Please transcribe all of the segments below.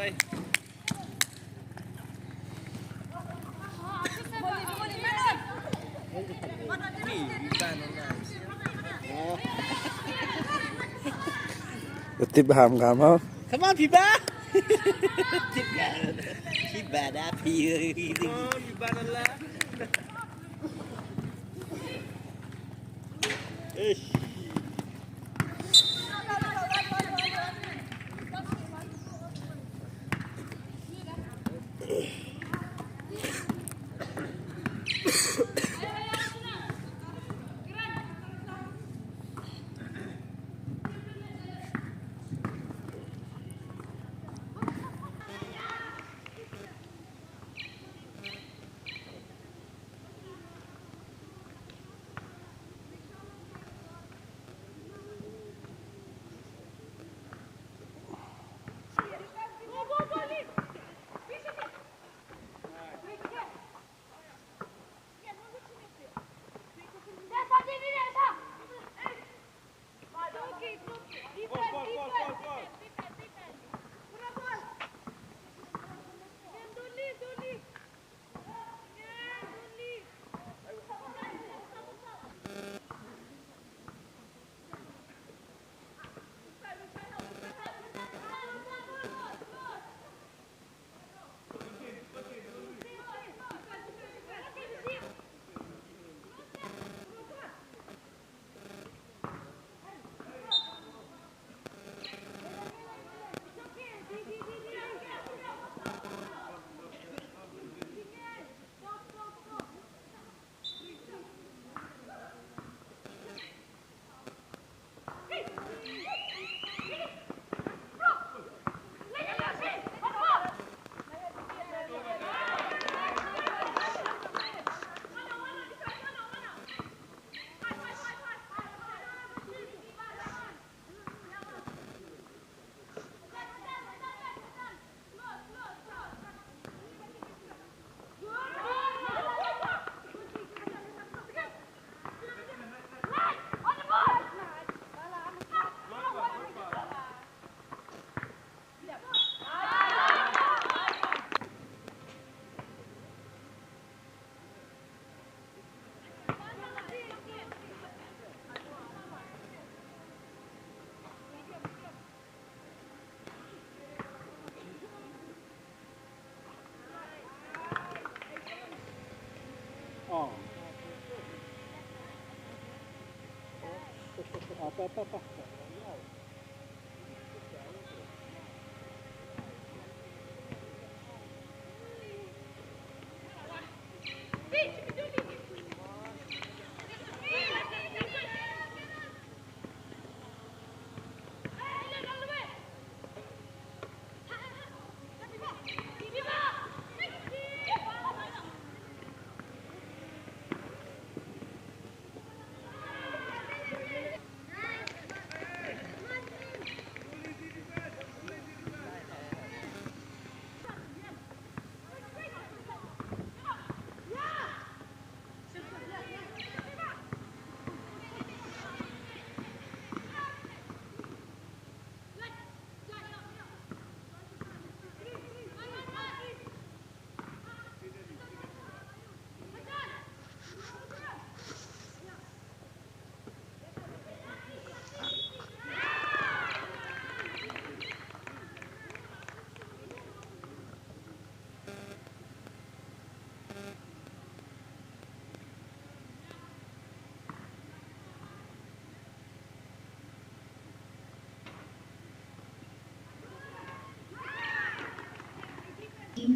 đây. Tip ham. Come on, Piba. Piba dah pergi. Oh, Piba Apa.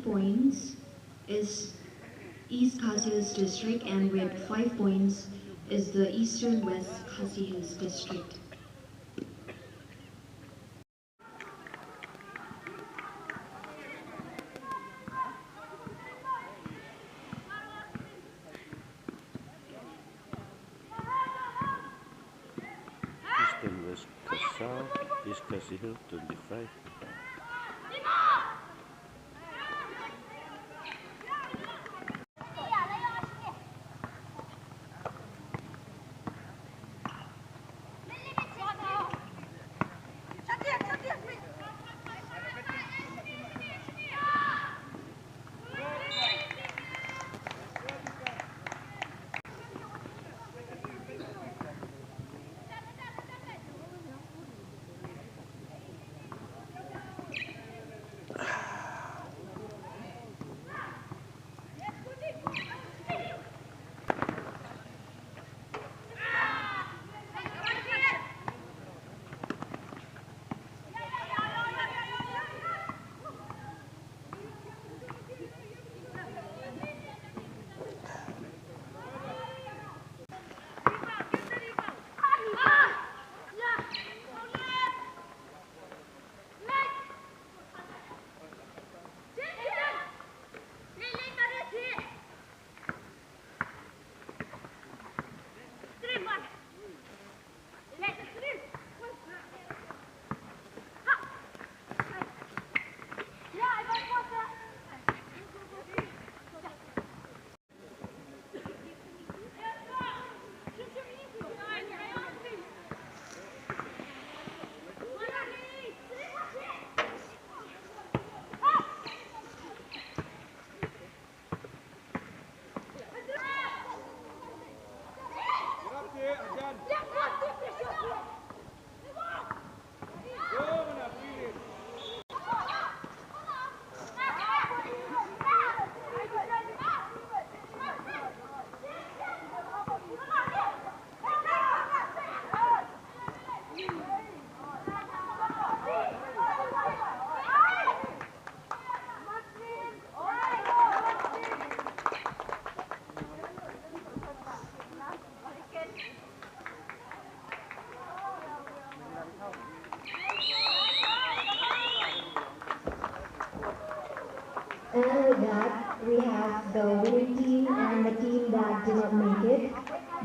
Points is East Khasi Hills district, and with 5 points is the Eastern West Khasi Hills district. Eastern West Kasau, East Khasi Hills 25. And with that, we have the winning team and the team that did not make it.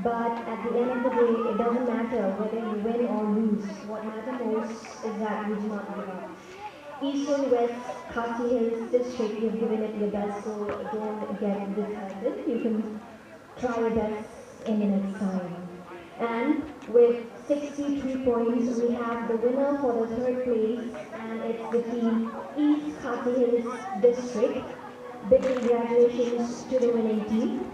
But at the end of the day, it doesn't matter whether you win or lose. What matters most is that you do not give up. Eastern West Khasi Hills District, you've given it your best, so don't get disheartened. You can try your best in the next time. And with 63 points, we have the winner for the third place, and it's the team East Khasi Hills District. Big congratulations to the winning team.